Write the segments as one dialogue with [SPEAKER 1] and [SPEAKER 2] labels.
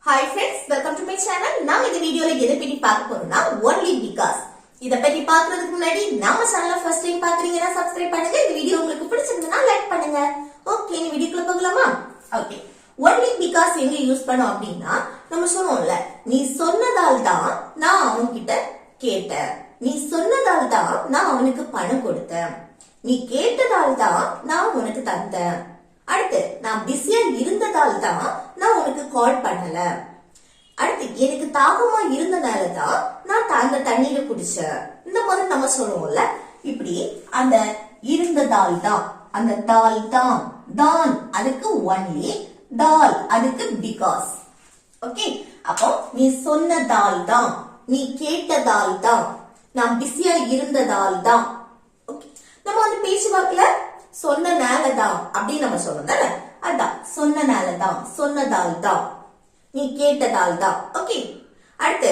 [SPEAKER 1] Hi friends, welcome to my channel. நாம இந்த வீடியோல எதை பத்தி பார்க்க போறோம்னா only because. இத பத்தி பார்க்கிறதுக்கு முன்னாடி நம்ம சேனலை ஃபர்ஸ்ட் டைம் பார்க்கறீங்கன்னா சப்ஸ்கிரைப் பண்ணுங்க. இந்த வீடியோ உங்களுக்கு பிடிச்சிருந்தா லைக் பண்ணுங்க. ஓகே, இந்த வீடியோக்குள்ள போகலாமா? ஓகே. only because எங்க யூஸ் பண்ணோம் அப்படினா நம்ம சொன்னோம்ல, நீ சொன்னதால் தான் நான் அவன்கிட்ட கேட்டேன். நீ சொன்னதால் தான் நான் அவனுக்கு பணம் கொடுத்தேன். நீ கேட்டதால் தான் நான் உனக்கு தந்தேன். அடுத்து நான் பிஸியா இருந்ததால் தான் நான் உனக்கு கால் பண்ணல. அடுத்து எனக்கு தாகமா இருந்ததால தான் நான் அந்த தண்ணீரை குடிச்சேன். இந்த மாதிரி நம்ம சொல்லுவோம்ல, இப்படி அந்த இருந்ததால் தான், அந்த தால் தான், தான் அதுக்கு ஒன்லி, தால் அதுக்கு பிகாஸ். ஓகே, அப்போ நீ சொன்னதால் தான், நீ கேட்டதால் தான், நான் பிஸியா இருந்ததால் தான். ஓகே, நம்ம வந்து பேச்சுவாக்குல சொன்னனாலதான் அப்படின்னு நம்ம சொல்றோம் தானே, அதான் சொன்னனாலதான், சொன்னதால் தான், நீ கேட்டதால் தான். ஓகே, அடுத்து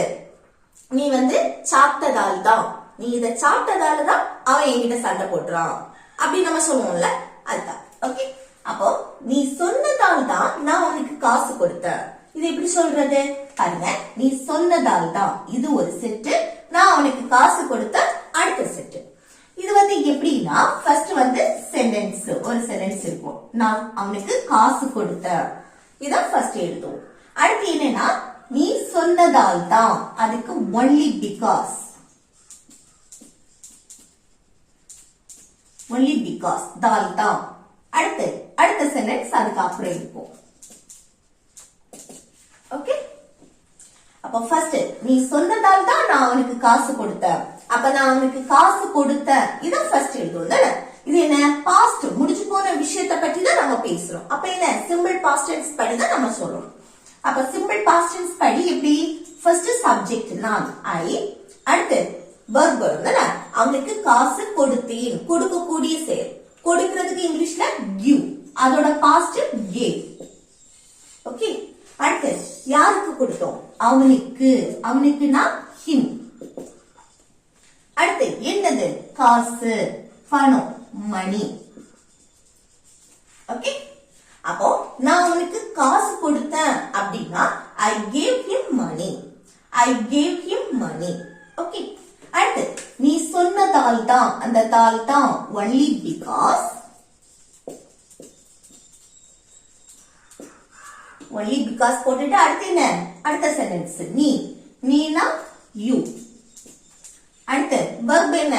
[SPEAKER 1] நீ வந்து சாப்பிட்டதால் தான், நீ இத சாப்பிட்டதால தான் அவன் என்கிட்ட சண்டை போட்டுறான் அப்படின்னு நம்ம சொல்லுவோம்ல, அதுதான். ஓகே, அப்போ நீ சொன்னதால் தான் நான் உனக்கு காசு கொடுத்தேன். இது எப்படி சொல்றது பாருங்க, நீ சொன்னதால் தான் இது ஒரு செட்டு, நான் அவனுக்கு காசு கொடுத்த அடுத்த செட்டு. இது வந்து எப்படின்னா, ஃபர்ஸ்ட் வந்து சென்டென்ஸ், ஒரு சென்டென்ஸ் இருக்கும், நான் அவனுக்கு காசு கொடுத்தேன், இதான் ஃபர்ஸ்ட் எழுதுவோம். அடுத்து என்னன்னா, நீ சொன்னதால் தான், அதுக்கு ஒன்லி பிகாஸ், ஒன்லி பிகாஸ் தால் தான். அடுத்து அடுத்த சென்டென்ஸ் அதுக்கு அப்புறம் இருக்கும். ஓகே, அப்ப ஃபர்ஸ்ட் நீ சொன்னதால் தான் நான் அவனுக்கு காசு கொடுத்தேன், அப்ப நான் அவனுக்கு காசு கொடுத்தேன், இதான் ஃபர்ஸ்ட் எழுதுவோம் தானே. இது என்ன, பாஸ்ட், முடிஞ்சு போன விஷயத்தை பத்தி தான் நம்ம பேசுறோம். அப்ப என்ன, சிம்பிள் பாஸ்ட் டென்ஸ் படி தான் நம்ம சொல்றோம். அப்ப சிம்பிள் பாஸ்ட் டென்ஸ் படி எப்படி, ஃபர்ஸ்ட் சப்ஜெக்ட் நான் ஐ, அடுத்து வெர்ப் வரும் தானே, அவனுக்கு காசு கொடுத்தேன், கொடுக்கக்கூடிய செயல், கொடுக்கிறதுக்கு இங்கிலீஷ்ல கிவ், அதோட பாஸ்ட் கேவ். ஓகே, அடுத்து யாருக்கு கொடுத்தோம், அவனுக்கு, அவனுக்குனா ஹிம். அடுத்து என்னது, காசு, பணம், மணி. ஓகே, அப்போ நான் அவனுக்கு காசு கொடுத்தேன் அப்படின்னா I gave him money, I gave him money. Okay, அடுத்து நீ சொன்னதால் தான், அந்த தால் தான் only because, only because போட்டுட்டு அடுத்து என்ன, அடுத்த சென்டென்ஸ் நீ, நீனா you. அடுத்து verb என்ன,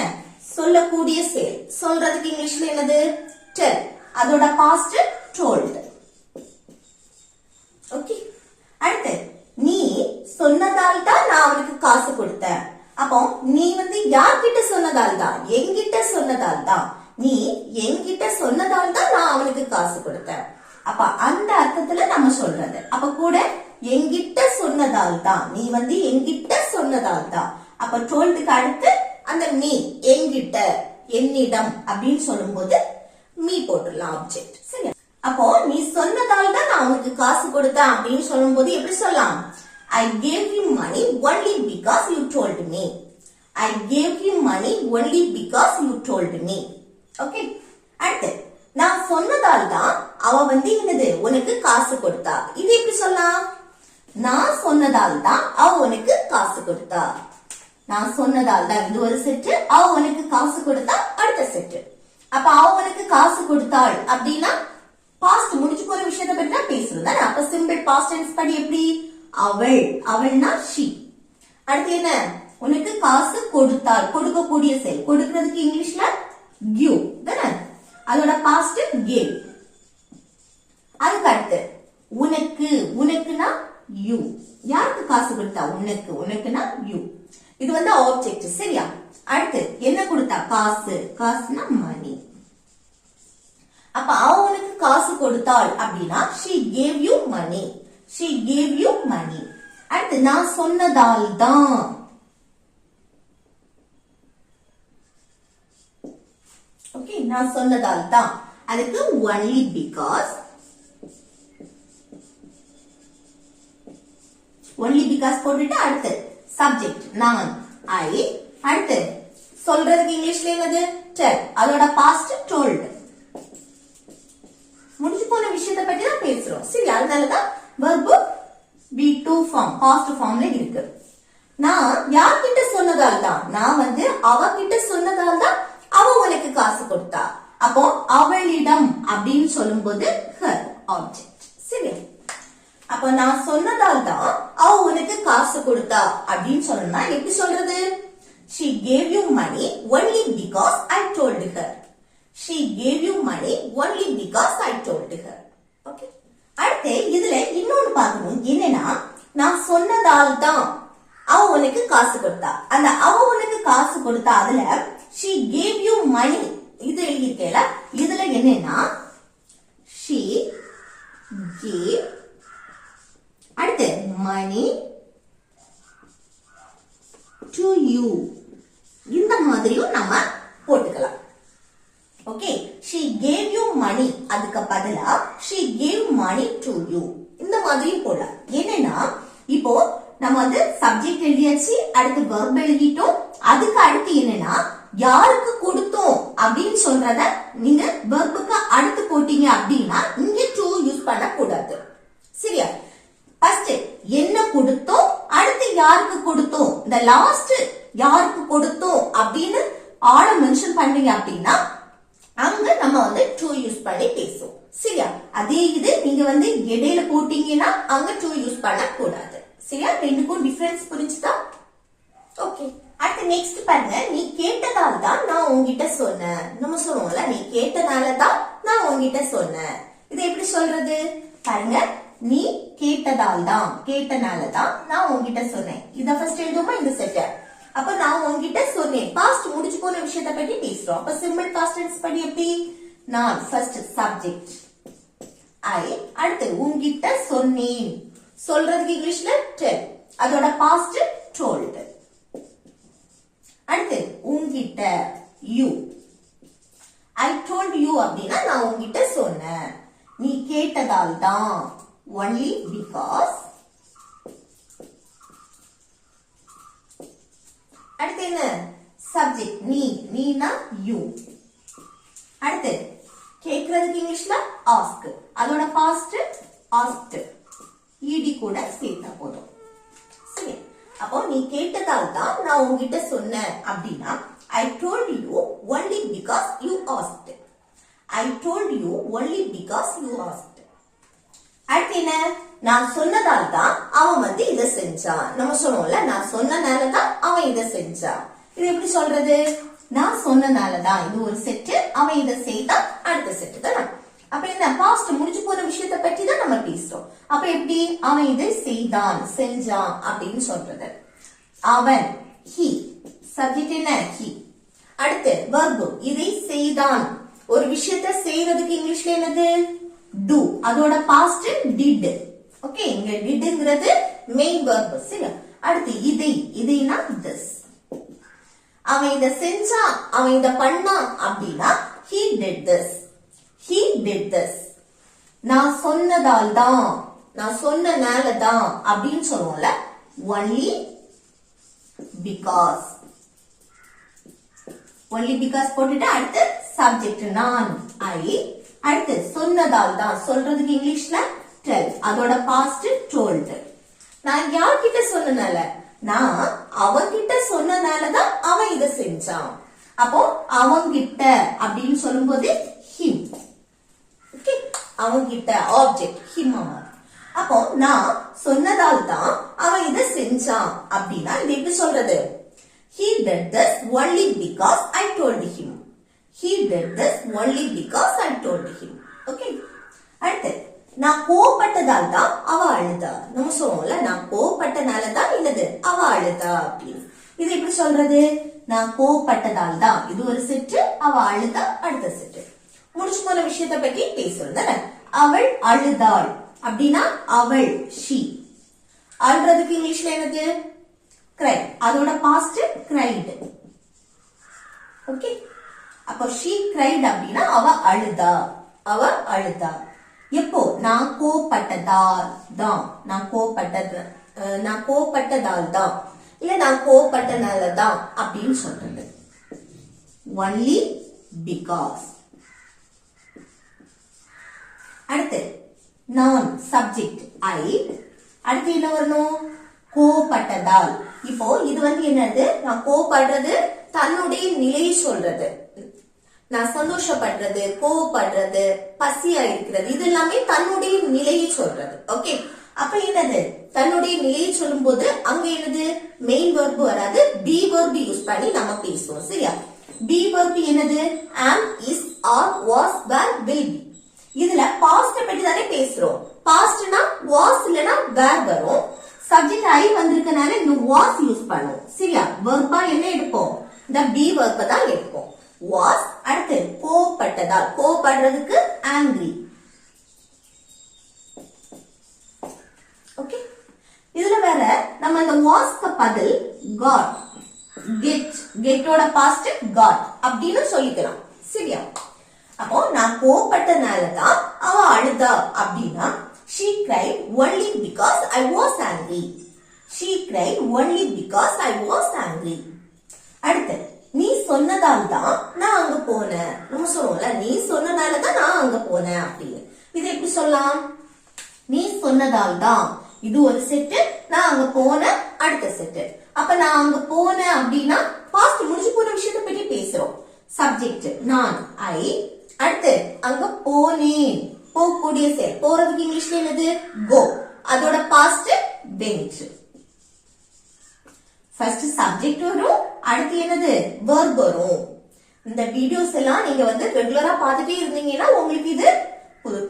[SPEAKER 1] சொல்லக்கூடிய செயல், சொல்றதுக்கு இங்கிலீஷ்ல என்னது tell, அதோட past told. ஓகே, அடுத்து நீ சொன்னதால் தான் நான் அவனுக்கு காசு கொடுத்தேன். அப்போ நீ வந்து யார்கிட்ட சொன்னதால் தான், என்கிட்ட சொன்னதால் தான், நீ என்கிட்ட சொன்னதால் தான் நான் அவனுக்கு காசு கொடுத்தேன். அப்ப அந்த அர்த்தத்துல நம்ம சொல்றது, அப்ப கூட என்கிட்ட சொன்னதால் தான், நீ வந்து என்கிட்ட சொன்னதால் தான். அப்ப டோல்டுக்கு அடுத்து அந்த நீ, என்கிட்ட, என்னிடம் அப்படின்னு சொல்லும் போது மீ போட்டுடலாம் ஆப்ஜெக்ட். சரி, அப்போ நீ சொன்னதால் தான் நான் உனக்கு காசு கொடுத்தேன் அப்படின்னு சொல்லும் போது எப்படி சொல்லலாம், I gave him money only because you told me. I gave him money only because you told me. Okay, அடுத்து நான் சொன்னதால் தான் அவ வந்து என்னது உனக்கு காசு கொடுத்தா. இது எப்படி சொல்லலாம், நான் சொன்னதால் தான் அவ உனக்கு காசு கொடுத்தா. நான் சொன்னதால் தான் இது ஒரு செட்டு, அவ உனக்கு காசு கொடுத்தா அடுத்த செட்டு. அப்ப அவ உனக்கு காசு கொடுத்தாள் அப்படின்னா பாஸ்ட், முடிஞ்சு போற விஷயத்தை பத்தி தான் பேசுறோம் தானே. அப்ப சிம்பிள் பாஸ்ட் டென்ஸ் படி எப்படி, அவள், அவள்னா she. அடுத்து என்ன, உனக்கு காசு கொடுத்தாள், கொடுக்கக்கூடிய செயல், கொடுக்கிறதுக்கு இங்கிலீஷ்ல give தானே, அதோட பாஸ்ட் gave. அதுக்கு அடுத்து உனக்கு, உனக்குனா you, யாருக்கு காசு கொடுத்தா, உனக்கு, உனக்குனா you. இது வந்து ஆப்ஜெக்ட், சரியா. அடுத்து என்ன கொடுத்தா, காசு, காசுனா மணி. அப்ப அவ உனக்கு காசு கொடுத்தாள் அப்படின்னா she gave you money, she gave you money. அடுத்து நான் சொன்னதால் தான், ஓகே, நான் சொன்னதால் தான், அதுக்கு only because, only because போட்டுட்டு அடுத்து சப்ஜெக்ட் நான் ஐ, அடுத்து சொல்றதுக்கு இங்கிலீஷ்ல என்னது tell, அதோட பாஸ்ட் told. முடிஞ்சு போன விஷயத்தை பத்தி தான் பேசுறோம், சரி. அதனாலதான் verb be to form past ஃபார்ம்ல இருக்கு. நான் யார்கிட்ட சொன்னதால் தான், நான் வந்து அவகிட்ட சொன்னதால் தான் அவ உனக்கு காசு கொடுத்தா. அப்போ அவளிடம் அப்படின்னு சொல்லும்போது her ஆப்ஜெக்ட். சரி, அப்ப நான் சொன்னதால் தான் அவ உனக்கு காசு கொடுத்தா அப்படின்னு சொல்லணும்னா எப்படி சொல்றது? She gave you money only because I told her. She gave you money only because I told her. Okay. அடுத்து இதுல இன்னொன்னு பார்க்கணும். என்னன்னா, நான் சொன்னதால் தான் அவ உனக்கு காசு கொடுத்தா. அந்த அவ உனக்கு காசு கொடுத்தா அதுல she gave you money இது எழுதிருக்கேல, இதுல என்னன்னா she gave அடுத்து money to you இந்த மாதிரியும் நம்ம போட்டுக்கலாம். Okay, she gave you money அதுக்கு பதிலா she gave money to you இந்த மாதிரியும் போடலாம். என்னன்னா இப்போ நம்ம வந்து சப்ஜெக்ட் எழுதியாச்சு, அடுத்து verb எழுதிட்டோம். அதுக்கு அடுத்து என்னன்னா யாருக்கு கொடுத்தோம் அப்படின்னு சொல்றத நீங்க verb-க்கு அடுத்து போட்டீங்க அப்படின்னா இங்க to யூஸ் பண்ண கூடாது. சரியா? ஃபர்ஸ்ட் என்ன கொடுத்தோம், அடுத்து யாருக்கு கொடுத்தோம், இந்த லாஸ்ட் யாருக்கு கொடுத்தோம் அப்படின்னு ஆள மென்ஷன் பண்ணீங்க அப்படின்னா அங்க நம்ம வந்து to யூஸ் பண்ணி பேசுவோம். சரியா? அதே இது நீங்க வந்து இடையில போட்டீங்கன்னா அங்க to யூஸ் பண்ண கூடாது. சரியா? ரெண்டுக்கும் டிஃபரன்ஸ் புரிஞ்சுதா? ஓகே, அடுத்து நெக்ஸ்ட் பாருங்க. நீ கேட்டதால தான் நான் உன்கிட்ட சொன்னேன். நம்ம சொல்லுவோம்ல, நீ கேட்டதால தான் நான் உன்கிட்ட சொன்னேன். இது எப்படி சொல்றது பாருங்க. நீ கேட்டதால் தான், கேட்டனால தான் நான் உன்கிட்ட சொன்னேன். இத ஃபர்ஸ்ட் எழுதுமா இந்த செட். அப்ப நான் உன்கிட்ட சொன்னேன், பாஸ்ட் முடிஞ்சு போன விஷயத்தை பத்தி பேசுறோம். அப்ப சிம்பிள் பாஸ்ட் டென்ஸ் படி எப்படி? நான் ஃபர்ஸ்ட் சப்ஜெக்ட் ஐ, அடுத்து உன்கிட்ட சொன்னேன், சொல்றதுக்கு இங்கிலீஷ்ல tell, அதோட பாஸ்ட் told. அடுத்து உன்கிட்ட you, I told you அப்படின்னா நான் உன்கிட்ட சொன்னேன். நீ கேட்டதால் தான் only because. அடுத்து என்ன? சப்ஜெக்ட் நீ, நீனா you. அடுத்து கேக்குறதுக்கு இங்கிலீஷ்ல ask, அதோட பாஸ்ட் asked, ed கூட சேர்த்தா போதும். சரி, அப்போ நீ கேட்டதால் தான் நான் உன்கிட்ட சொன்னேன் அப்படின்னா I told you only because you asked. I told you only because you asked. அடுத்து என்ன? நான் சொன்னதால் தான் அவன் வந்து இதை செஞ்சான். நம்ம சொல்லுவோம்ல, நான் சொன்னனால தான் அவன் இதை செஞ்சான். இது எப்படி சொல்றது? நான் சொன்னனால தான் இது ஒரு செட்டு, அவன் இதை செய்தான் அடுத்த செட்டு தான். அப்ப என்ன? பாஸ்ட் முடிஞ்சு போன விஷயத்தை பற்றி தான் நம்ம பேசுறோம். அப்ப எப்படி? அவன் இதை செய்தான், செஞ்சான் அப்படின்னு சொல்றது. அவன் he, சப்ஜெக்ட் என்ன? he. அடுத்து verb, இதை செய்தான். ஒரு விஷயத்தை செய்யறதுக்கு இங்கிலீஷ்ல என்னது? do, அதோட பாஸ்ட் did. ஓகே, இங்க didங்கிறது மெயின் verb. சரி, அடுத்து இதை, இதைனா this. அவன் இத செஞ்சான், அவன் இத பண்ணான் அப்படின்னா he did this. He did this. நான் சொன்னதால் தான், நான் சொன்னனால தான் அப்படின்னு சொல்லுவோம்ல, only because. only because போட்டுட்டு அடுத்து சப்ஜெக்ட் நான் I, அடுத்து சொன்னதால் தான், சொல்றதுக்கு இங்கிலீஷ்ல tell, அதோட பாஸ்ட் told. நான் யார்கிட்ட சொன்னனால, நான் அவன்கிட்ட சொன்னனால தான் அவன் இத செஞ்சான். அப்போ அவன்கிட்ட அப்படின்னு சொல்லும்போது him. ஓகே, அவன்கிட்ட ஆப்ஜெக்ட் him. அப்போ நான் சொன்னதால் தான் அவன் இத செஞ்சான் அப்படின்னா இது எப்படி சொல்றது? He did this only because I told him. He did this only because I told him. Okay. அடுத்து நான் கோபப்பட்டதால் தான் அவ அழுதா. நம்ம சொல்லுவோம்ல, நான் கோபப்பட்டனால தான் என்னது அவ அழுதா அப்படின்னு. இது எப்படி சொல்றது? நான் கோபப்பட்டதால் தான் இது ஒரு செட்டு, அவ அழுதா அடுத்த செட்டு. முடிச்சு போன விஷயத்தை பத்தி பேசுறது. அவள் அழுதாள் அப்படின்னா அவள் she. அழுறதுக்கு இங்கிலீஷ்ல என்னது? cry, அதோட பாஸ்ட் cried. ஓகே, அப்போ she cried அப்படின்னா அவ அழுதா, அவ அழுதா. எப்போ? நான் கோபப்பட்டதால் தான், நான் கோபப்பட்டதால் தான், இல்ல நான் கோபப்பட்டனால தான் அப்படின்னு சொல்றது. only because. அடுத்து நான் சப்ஜெக்ட் I, அடுத்து என்ன வரணும்? கோபப்பட்டதால். இப்போ இது என்னது? நான் கோபப்படுறது தன்னுடைய நிலையை சொல்றது. நான் சந்தோஷப்படுறது, கோவப்படுறது, பசியா இருக்கிறது, இது எல்லாமே தன்னுடைய நிலையை சொல்றது. ஓகே, அப்ப என்னது? தன்னுடைய நிலையை சொல்லும் போது அங்க என்னது? மெயின் வெர்ப் வராது, பி வெர்ப் யூஸ் பண்ணி நம்ம பேசுவோம். சரியா? பி வெர்ப் என்னது? am, is, are, was, were, will be. இதுல பாஸ்ட் பத்தி தானே பேசுறோம். பாஸ்ட்னா was இல்லனா were வரும். சப்ஜெக்ட் ஐ வந்திருக்கனால இந்த was யூஸ் பண்ணுவோம். சரியா? வெர்பா என்ன எடுப்போம்? இந்த பி வெர்ப தான் எடுப்போம். was. அடுத்து கோபப்பட்டதால். கோபப்படுறதுக்கு angry. ஓகே, இதுல வேற நம்ம இந்த wasக்கு பதில் got, getோட பாஸ்ட் got அப்படின்னு சொல்லிக்கலாம். சரியா? அப்போ நான் கோபப்பட்டனால தான் அவ அழுதா அப்படின்னா she cried only because I was angry. She cried only because I was angry. அடுத்து நீ சொன்னதால் தான் நான் அங்க போனேன். நம்ம சொல்லுவோம்ல, நீ சொன்னதால தான் நான் அங்க போனேன் அப்படின்னு. இது எப்படி சொல்லலாம்? நீ சொன்னதால் தான், இது ஒரு செட்டு, நான் அங்க போனேன் அடுத்த செட்டு. அப்ப நான் அங்க போனேன் அப்படின்னா பாஸ்ட் முடிஞ்சு போன விஷயத்தை பற்றி பேசுறோம். சப்ஜெக்ட் நான், ஐ. அடுத்து அங்க போனேன், போகக்கூடிய செயல். போறதுக்கு இங்கிலீஷ்ல என்னது? கோ. அதோட பாஸ்ட் வென்ட். ஃபர்ஸ்ட் சப்ஜெக்ட் வரும், அடுத்து என்னது? வெர்ப் வரும். இந்த வீடியோஸ் எல்லாம் நீங்க ரெகுலரா பார்த்துட்டே இருந்தீங்கன்னா உங்களுக்கு இது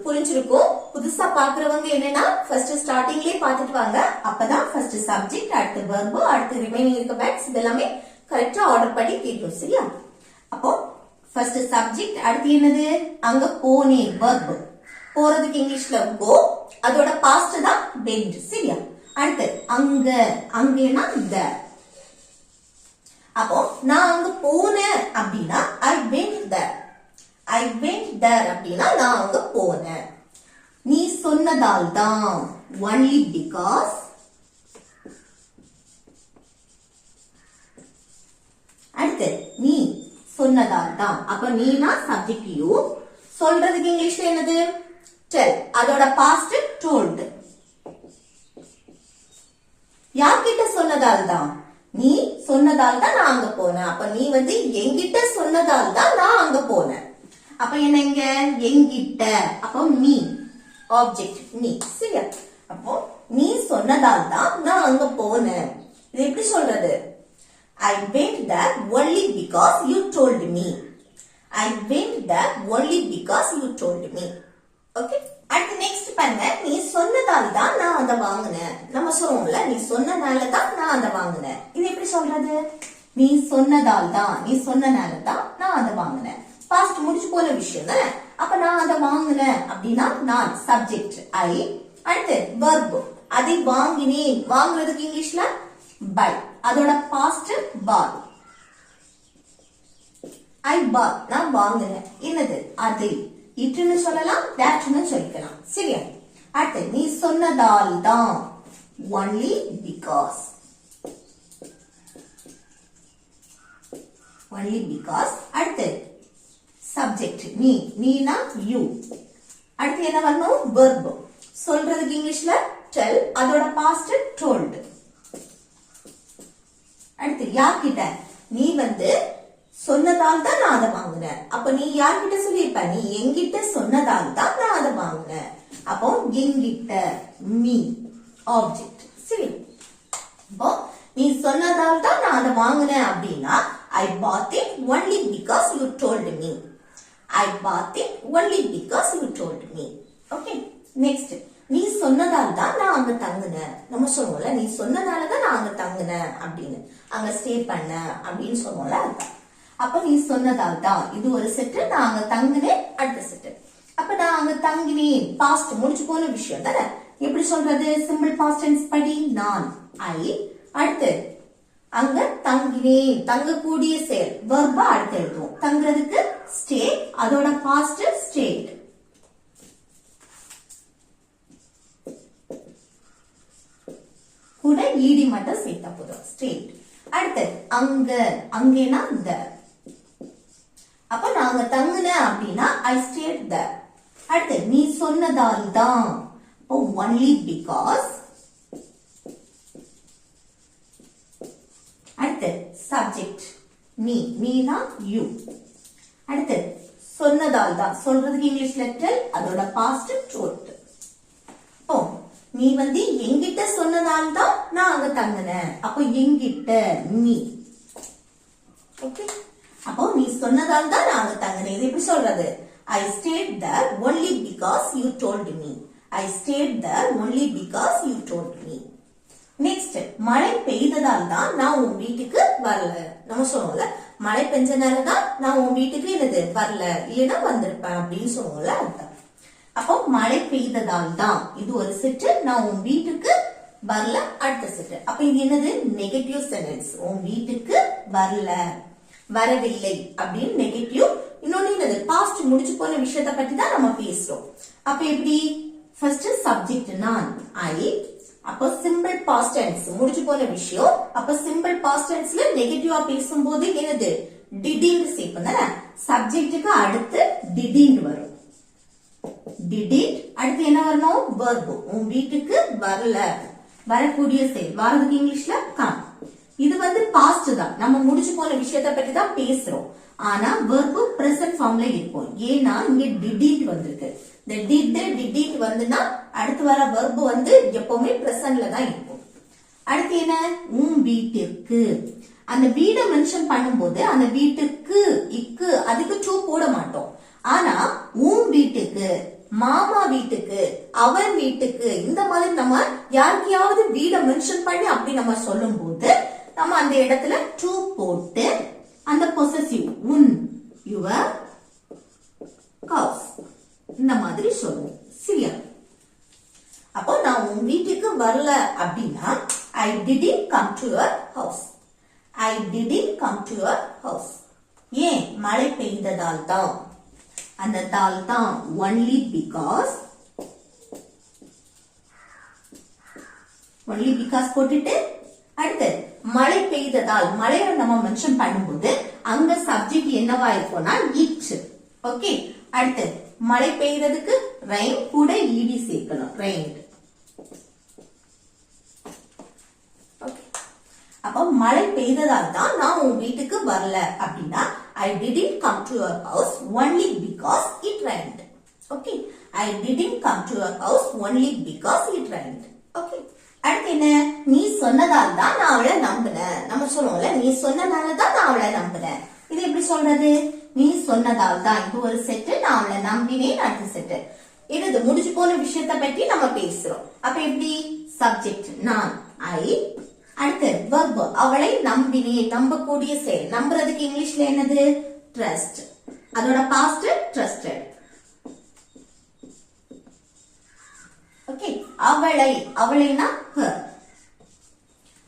[SPEAKER 1] புரிஞ்சிருக்கும். புதுசா பாக்குறவங்க என்னன்னா ஃபர்ஸ்ட் ஸ்டார்டிங்லயே பார்த்துட்டு வாங்க. அப்பதான் ஃபர்ஸ்ட் சப்ஜெக்ட், அடுத்து வெர்ப், அடுத்து ரிமைனிங் இருக்க வேர்ட்ஸ் இதெல்லாமே கரெக்டா ஆர்டர் பண்ணி கேட்கும். சரியா? அப்போ ஃபர்ஸ்ட் சப்ஜெக்ட், அடுத்து என்னது? அங்க போனேன், வெர்ப். போறதுக்கு இங்கிலீஷ்ல கோ, அதோட பாஸ்ட் தான் வென்ட். சரியா? அடுத்து அங்க, அங்கேனா there. அப்போ நான் அங்க போனேன் அப்படின்னா I went there. I went there அப்படின்னா நான் அங்க போனேன். நீ சொன்னதால் தான், only because. அடுத்து நீ சொன்னதால் தான், அப்ப நீனா சப்ஜெக்ட் யூ. சொல்றதுக்கு இங்கிலீஷ்ல என்னது? tell. அதோட பாஸ்ட் told. யார்கிட்ட சொன்னதால் தான்? நீ சொன்னதால் தான் நான் அங்க போனேன். அப்ப நீ என்கிட்ட சொன்னதால் தான் நான் அங்க போனேன். அப்ப என்ன இங்க? என்கிட்ட. அப்போ நீ ஆப்ஜெக்ட், நீ. சரியா? அப்போ நீ சொன்னதால் தான் நான் அங்க போனேன். இது எப்படி சொல்றது? I went there only because you told me. I went there only because you told me. Okay? அடுத்து நெக்ஸ்ட் பாருங்க. நீ சொன்னதால் தான் நான் அதை வாங்கினேன். நம்ம சொல்லுவோம்ல, நீ சொன்னதால தான் நான் அதை வாங்கினேன். இது எப்படி சொல்றது? நீ சொன்னதால் தான், நீ சொன்னனால தான் நான் அதை வாங்கினேன். பாஸ்ட் முடிச்சு போன விஷயம் தானே. அப்ப நான் அதை வாங்கினேன் அப்படின்னா நான் சப்ஜெக்ட் ஐ. அடுத்து வெர்ப், அதை வாங்கினேன். வாங்குறதுக்கு இங்கிலீஷ்ல பை. அதோட பாஸ்ட் பார். ஐ பார், நான் வாங்கினேன். என்னது? அதை. இட்டுன்னு சொல்லலாம், தட்னு சொல்லிக்கலாம். சரியா? அடுத்து நீ சொன்னதால் தான், only because. only because. அடுத்து சப்ஜெக்ட் நீ, நீனா யூ. அடுத்து என்ன வரணும்? வெர்ப். சொல்றதுக்கு இங்கிலீஷ்ல tell. அதோட பாஸ்ட் told. அடுத்து யார்கிட்ட? நீ சொன்னதால் தான் நான் அதை வாங்கினேன். அப்ப நீ யார்கிட்ட சொல்லியிருப்ப? நீ என்கிட்ட சொன்னதால் தான் நான் அதை வாங்கினேன். அப்போ என்கிட்ட, மீ ஆப்ஜெக்ட். சரி, அப்போ நீ சொன்னதால் தான் நான் அதை வாங்கினேன் அப்படின்னா I bought it only because you told me. I bought it only because you told me. Okay, next. நீ சொன்னதால் தான் நான் அங்க தங்குனேன். நம்ம சொல்லுவோம்ல, நீ சொன்னதால தான் நான் அங்க தங்குனேன் அப்படின்னு, அங்க ஸ்டே பண்ண அப்படின்னு சொல்லுவோம்ல. அப்ப நீ சொன்னதால் தான், இது ஒரு செட்டு, நான் அங்க தங்குனேன் அடுத்த செட்டு. அப்ப நான் அங்க தங்கினேன் பாஸ்ட் முடிச்சு போன விஷயம் தானே. எப்படி சொல்றது? சிம்பிள் பாஸ்ட் டென்ஸ் படி நான், ஐ. அடுத்து அங்க தங்கினேன், தங்கக்கூடிய செயல், வெர்பா அடுத்து எழுதுவோம். தங்குறதுக்கு ஸ்டே, அதோட பாஸ்ட் ஸ்டேட். கூட ஈடி மட்டும் சேர்த்தா போதும், ஸ்டேட். அடுத்து அங்க, அங்கேனா the. அப்ப நான் அங்க தங்குனேன் அப்படின்னா I stayed there. அடுத்து நீ சொன்னதால் தான், only because. அடுத்து சப்ஜெக்ட் நீனா யூ. அடுத்து சொன்னதால் தான், சொல்றதுக்கு இங்கிலீஷ்ல டெல், அதோட பாஸ்ட் டோல்ட். ஓ நீ வந்து என்கிட்ட சொன்னதால் தான் நான் அங்க தங்கினேன். அப்போ என்கிட்ட நீ. ஓகே, அப்போ நீ சொன்னதால் தான் நான் அங்க தங்கினேன். இது எப்படி சொல்றது? I stayed there only because you told me. I stayed there only because you told me. Next, மழை பெய்ததால் தான் நான் உன் வீட்டுக்கு வரல. நம்ம சொல்லுவோம்ல, மழை பெஞ்சனால தான் நான் உன் வீட்டுக்கு என்னது வரல, இல்லைன்னா வந்திருப்பேன் அப்படின்னு சொல்லுவோம்ல. அப்போ மழை பெய்ததால் தான் இது ஒரு செட்டு, நான் உன் வீட்டுக்கு வரல அடுத்த செட்டு. அப்ப இது என்னது? Negative sentence. உன் வீட்டுக்கு வரல, வரவில்லை அப்படின்னு நெகட்டிவ். இன்னொன்னு என்னது? பாஸ்ட் முடிச்சு போன விஷயத்தை பத்தி தான் நம்ம பேசுறோம். அப்ப எப்படி? ஃபர்ஸ்ட் சப்ஜெக்ட் நான், ஐ. அப்போ சிம்பிள் பாஸ்ட் டென்ஸ், முடிச்சு போன விஷயம். அப்ப சிம்பிள் பாஸ்ட் டென்ஸ்ல நெகட்டிவா பேசும்போது என்னது? டிடிண்ட் சேர்ப்போம். சப்ஜெக்ட்டுக்கு அடுத்து டிடிண்ட் வரும். டிடிண்ட் அடுத்து என்ன வரணும்? வெர்ப். உன் வீட்டுக்கு வரல, வரக்கூடிய செயல். வரதுக்கு இங்கிலீஷ்ல கம். இது வந்து பாஸ்ட் தான், நம்ம முடிச்சு போன விஷயத்தை பத்தி தான் பேசுறோம். ஆனா வெர்ப் பிரசன்ட் ஃபார்ம்ல இருக்கும். ஏன்னா இங்க டிடிண்ட் வந்திருக்கு. இந்த டிடிண்ட் வந்துனா அடுத்து வர வெர்ப் வந்து எப்பவுமே பிரசன்ட்ல தான் இருக்கும். அடுத்து என்ன? உன் வீட்டிற்கு. அந்த வீடை மென்ஷன் பண்ணும்போது அந்த வீட்டுக்கு இக்கு அதுக்கு டூ போட மாட்டோம். ஆனா உன் வீட்டுக்கு, மாமா வீட்டுக்கு, அவன் வீட்டுக்கு, இந்த மாதிரி நம்ம யாருக்கையாவது வீடை மென்ஷன் பண்ணி அப்படி நம்ம சொல்லும் போது நம்ம அந்த இடத்துல டூ போட்டு அந்த பொசசிவ் உன், யுவர் ஹவுஸ் இந்த மாதிரி சொல்லுவோம். சரியா? அப்போ நான் உன் வீட்டுக்கு வரல அப்படின்னா I didn't come to your house. I didn't come to your house. ஏன்? மழை பெய்ததால் தான். அந்த தால் தான் only because போட்டுட்டு அடுத்து மழை பெய்ததால், மழையை நம்ம மென்ஷன் பண்ணும்போது அங்க சப்ஜெக்ட் என்னவா இருக்கும்னா இட். ஓகே, அடுத்து மழை பெய்யறதுக்கு ரெயின் கூட ஈடி சேர்க்கணும், ரெயின். அப்போ மழை பெய்ததால் தான் நான் உன் வீட்டுக்கு வரல அப்படின்னா I didn't come to your house only because it rained. Okay, I didn't come to your house only because it rained. Okay, அடுத்து என்ன? நீ சொன்னதால் தான் நான் அவளை நம்பினேன். நம்ம சொல்லுவோம்ல, நீ சொன்னதால தான் நான் அவளை நம்பினேன். இது எப்படி சொல்றது? நீ சொன்னதால் தான் இது ஒரு செட்டு, நான் அவளை நம்பினேன் அடுத்த செட்டு. இது முடிச்சு போன விஷயத்தை பற்றி நம்ம பேசுறோம். அப்ப எப்படி? சப்ஜெக்ட் நான், ஐ. அடுத்து வெர்ப், அவளை நம்பினேன், நம்பக்கூடிய செயல். நம்புறதுக்கு இங்கிலீஷ்ல என்னது? ட்ரஸ்ட். அதோட பாஸ்ட் ட்ரஸ்டட். ஓகே, அவளை, அவளைனா her.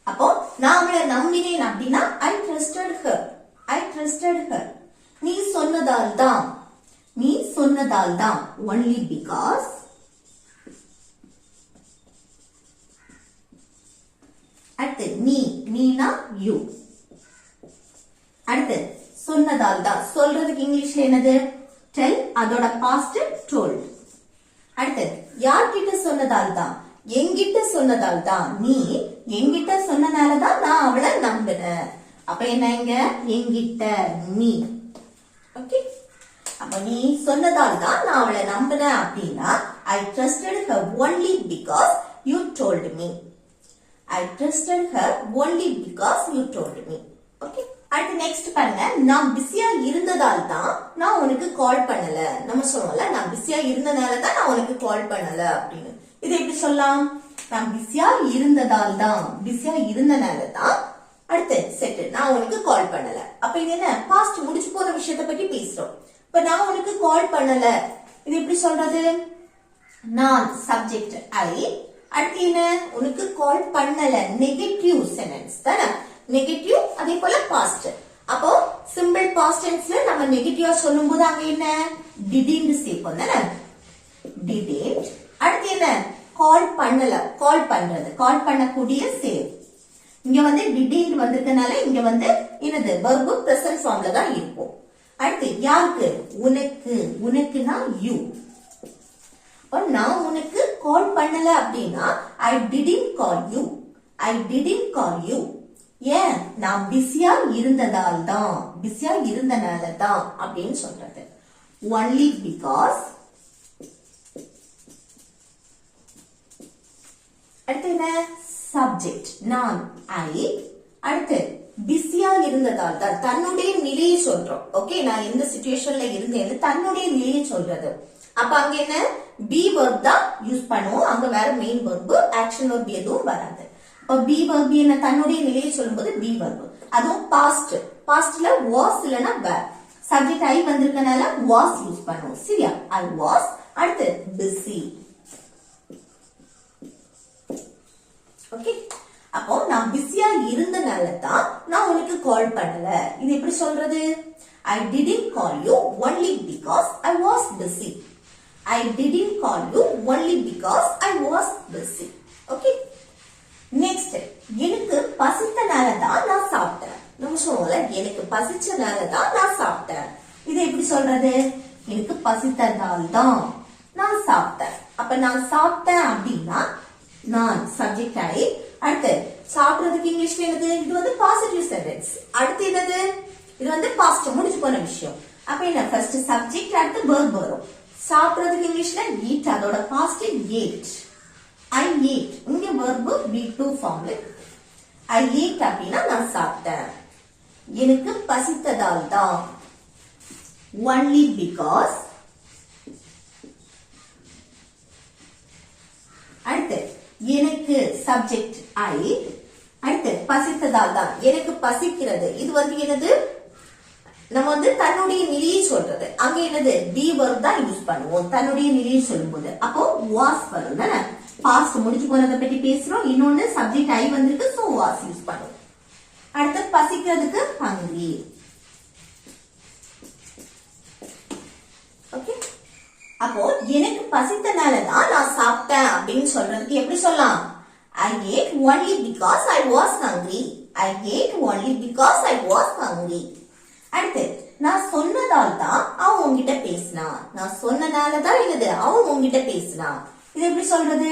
[SPEAKER 1] அப்போ நான் அவளை நம்பினேன் அப்படின்னா I trusted her. I trusted her. நீ சொன்னதால் தான், நீ சொன்னதால் தான் only because. அடுத்து நீனா you. அடுத்து சொன்னதால் தான், சொல்றதுக்கு இங்கிலீஷ்ல என்னது? tell. அதோட பாஸ்ட் told. அடுத்து யார்கிட்ட சொன்னதால் தான்? என்கிட்ட சொன்னதால் தான். நீ என்கிட்ட சொன்னனாலதான் நான் அவளை நம்பினேன். அப்ப என்ன? இங்க என்கிட்ட நீ. ஓகே, அப்ப நீ சொன்னதால் தான் நான் அவளை நம்பினேன் அப்படின்னா I trusted her only because you told me. I trusted her only because you told me. Okay, அடுத்து நெக்ஸ்ட் பாருங்க. நான் பிஸியா இருந்ததால் தான் நான் உனக்கு கால் பண்ணல. நம்ம சொல்லுவோம்ல, நான் பிஸியா இருந்தனால தான் நான் உனக்கு கால் பண்ணல அப்படின்னு. இது எப்படி சொல்லலாம்? நான் பிஸியா இருந்ததால் தான், பிஸியா இருந்தனால தான் அடுத்து செட், நான் உனக்கு கால் பண்ணல. அப்ப இது என்ன? பாஸ்ட் முடிச்சு போன விஷயத்தை பத்தி பேசுறோம். இப்ப நான் உனக்கு கால் பண்ணல, இது எப்படி சொல்றது? நான் சப்ஜெக்ட் ஐ. அடுத்து என்ன? உனக்கு கால் பண்ணல, நெகட்டிவ் சென்டென்ஸ் தானே? நெகட்டிவ், அதே போல பாஸ்ட். அப்போ சிம்பிள் பாஸ்ட் டென்ஸ்ல நம்ம நெகட்டிவா சொல்லும்போது அங்க என்ன? டிடிண்ட் சேர்ப்போம் தானே? டிடிண்ட். அடுத்து என்ன? கால் பண்ணல, கால் பண்றது, கால் பண்ணக்கூடிய செயல். இங்க வந்து டிடிண்ட் வந்திருக்கனால இங்க வந்து என்னது? வெர்ப் பிரசன்ட் ஃபார்ம்ல தான் இருக்கும். அடுத்து யாருக்கு? உனக்கு. உனக்குனா யூ. நான் உனக்கு கால் பண்ணல அப்படின்னா I didn't call you. I didn't call you. ஏன் நான் பிஸியா இருந்ததால் தான் பிஸியா இருந்தனால தான் அப்படின்னு சொல்றது only because அடுத்து என்ன subject நான் I அடுத்து பிஸியா இருந்ததால் தான் தன்னுடைய நிலையை சொல்றோம் ஓகே நான் எந்த சிச்சுவேஷன்ல இருந்தேன்னு தன்னுடைய நிலையை சொல்றது அப்ப அங்க என்ன be verb தான் யூஸ் பண்ணுவோம் அங்க வேற மெயின் verb ஆக்ஷன் verb எதுவும் வராது அப்ப be verb என்ன தன்னுடைய நிலையை சொல்லும்போது be verb அதுவும் பாஸ்ட்ல was இல்லனா were subject I வந்திருக்கனால was use பண்ணுவோம் சரியா I was அடுத்து busy ஓகே அப்போ நான் பிஸியா இருந்தனால தான் நான் உனக்கு கால் பண்ணல இது எப்படி சொல்றது I didn't call you only because I was busy I didn't call you only because I was busy okay next எனக்கு பசித்தனால தான் நான் சாப்பிட்டேன் நம்ம சொல்லுவோம்ல எனக்கு பசிச்சனால தான் நான் சாப்பிட்டேன் இது எப்படி சொல்றது எனக்கு பசித்ததால் தான் நான் சாப்பிட்டேன் அப்ப நான் சாப்பிட்டேன் அப்படின்னா நான் சப்ஜெக்ட் ஆகி அடுத்து சாப்பிடுறதுக்கு இங்கிலீஷ்ல என்னது இது வந்து பாசிட்டிவ் சென்டென்ஸ் அடுத்து என்னது இது வந்து பாஸ்ட் முடிஞ்சு போன விஷயம் அப்ப என்ன ஃபர்ஸ்ட் சப்ஜெக்ட் அடுத்து verb வரும் சாப்பிடுறதுக்கு இங்கிலீஷ்ல eat அதோட பாஸ்ட் ate I ate இங்க verb be2 ஃபார்ம்ல I ate அப்படினா நான் சாப்பிட்டேன் எனக்கு பசித்ததால் தான் only because அடுத்து எனக்கு சப்ஜெக்ட் I அடுத்து பசித்ததால் தான் எனக்கு பசிக்கிறது இது வந்து என்னது நம்ம வந்து தன்னுடைய நிலையை சொல்றது அங்க என்னது be verb தான் யூஸ் பண்ணுவோம் தன்னுடைய நிலையை சொல்லும்போது அப்போ was வரும் தானே பாஸ்ட் முடிஞ்சு போனதை பத்தி பேசுறோம் இன்னொன்னு சப்ஜெக்ட் I வந்திருக்கு சோ was யூஸ் பண்ணுவோம் அடுத்து பசிக்கிறதுக்கு hungry ஓகே அப்போ எனக்கு பசித்தனால தான் நான் சாப்பிட்டேன் அப்படின்னு சொல்றதுக்கு எப்படி சொல்லலாம் I ate only because I was hungry I ate only because I was hungry அடுத்து நான் சொன்னதால் தான் அவன் உன்கிட்ட பேசினான் நான் சொன்னனால தான் என்னது அவன் உன்கிட்ட பேசினான் இது எப்படி சொல்றது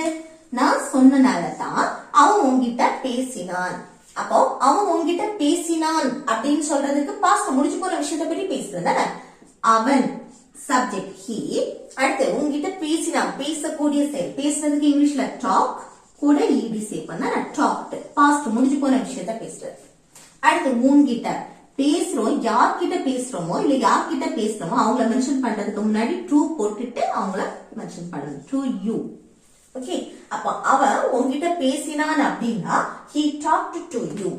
[SPEAKER 1] நான் சொன்னனால தான் அவன் உன்கிட்ட பேசினான் அப்போ அவன் உன்கிட்ட பேசினான் அப்படின்னு சொல்றதுக்கு பாஸ்ட் முடிஞ்சு போன விஷயத்தை பத்தி பேசுறது அவன் சப்ஜெக்ட் he அடுத்து உன்கிட்ட பேசினான் பேசக்கூடிய செயல் பேசுறதுக்கு இங்கிலீஷ்ல டாக் கூட ed சேர்ப்பா டாக்ட் பாஸ்ட் முடிஞ்சு போன விஷயத்த பேசுறது அடுத்து உன்கிட்ட பேசுறோம் யார்கிட்ட பேசுறோமோ இல்ல யார்கிட்ட பேசுறோமோ அவங்கள மென்ஷன் பண்றதுக்கு முன்னாடி ட்ரூ போட்டுட்டு அவங்கள மென்ஷன் பண்ணணும் ட்ரூ யூ ஓகே அப்ப அவன் உன்கிட்ட பேசினான் அப்படின்னா he talked to you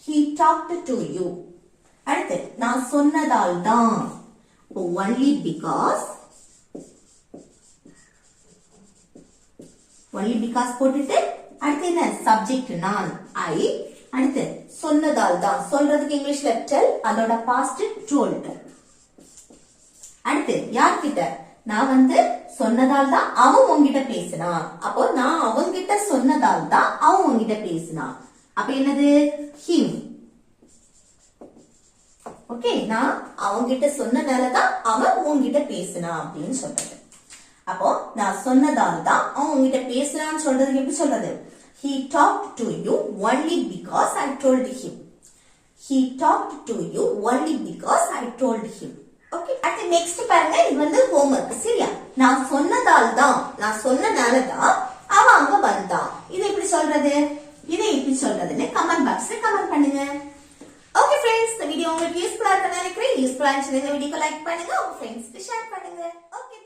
[SPEAKER 1] he talked to you அடுத்து நான் சொன்னதால் தான் only because போட்டுட்டு அடுத்து என்ன சப்ஜெக்ட் நான் I அடுத்து சொன்னதால் தான் சொல்றதுக்கு இங்கிலீஷ்ல tell அதோட பாஸ்ட் told அடுத்து யார்கிட்ட நான் வந்து சொன்னதால் தான் அவன் உன்கிட்ட பேசினான் அப்போ நான் அவன்கிட்ட சொன்னதால் தான் அவன் உன்கிட்ட பேசினான் அப்ப என்னது him ஓகே நான் அவன்கிட்ட சொன்னதாலதான் அவன் உன்கிட்ட பேசினான் அப்படின்னு சொல்றது அப்போ நான் சொன்னதால் தான் அவன் உன்கிட்ட பேசுறான்னு சொல்றதுக்கு எப்படி சொல்றது he talked to you only because I told him he talked to you only because I told him okay அடுத்து நெக்ஸ்ட் பாருங்க இது வந்து ஹோம்வொர்க் சரியா நான் சொன்னதால் தான் நான் சொன்னனால தான் அவன் அங்க வந்தான் இது எப்படி சொல்றது இதை எப்படி சொல்றதுன்னு கமெண்ட் பாக்ஸ்ல கமெண்ட் பண்ணுங்க ஓகே फ्रेंड्स இந்த வீடியோ உங்களுக்கு யூஸ்ஃபுல்லா இருக்குன்னு நினைக்கிறேன் யூஸ்ஃபுல்லா இருந்துச்சுன்னா இந்த வீடியோக்கு லைக் பண்ணுங்க உங்க ஃப்ரெண்ட்ஸ்க்கு ஷேர் பண்ணுங்க ஓகே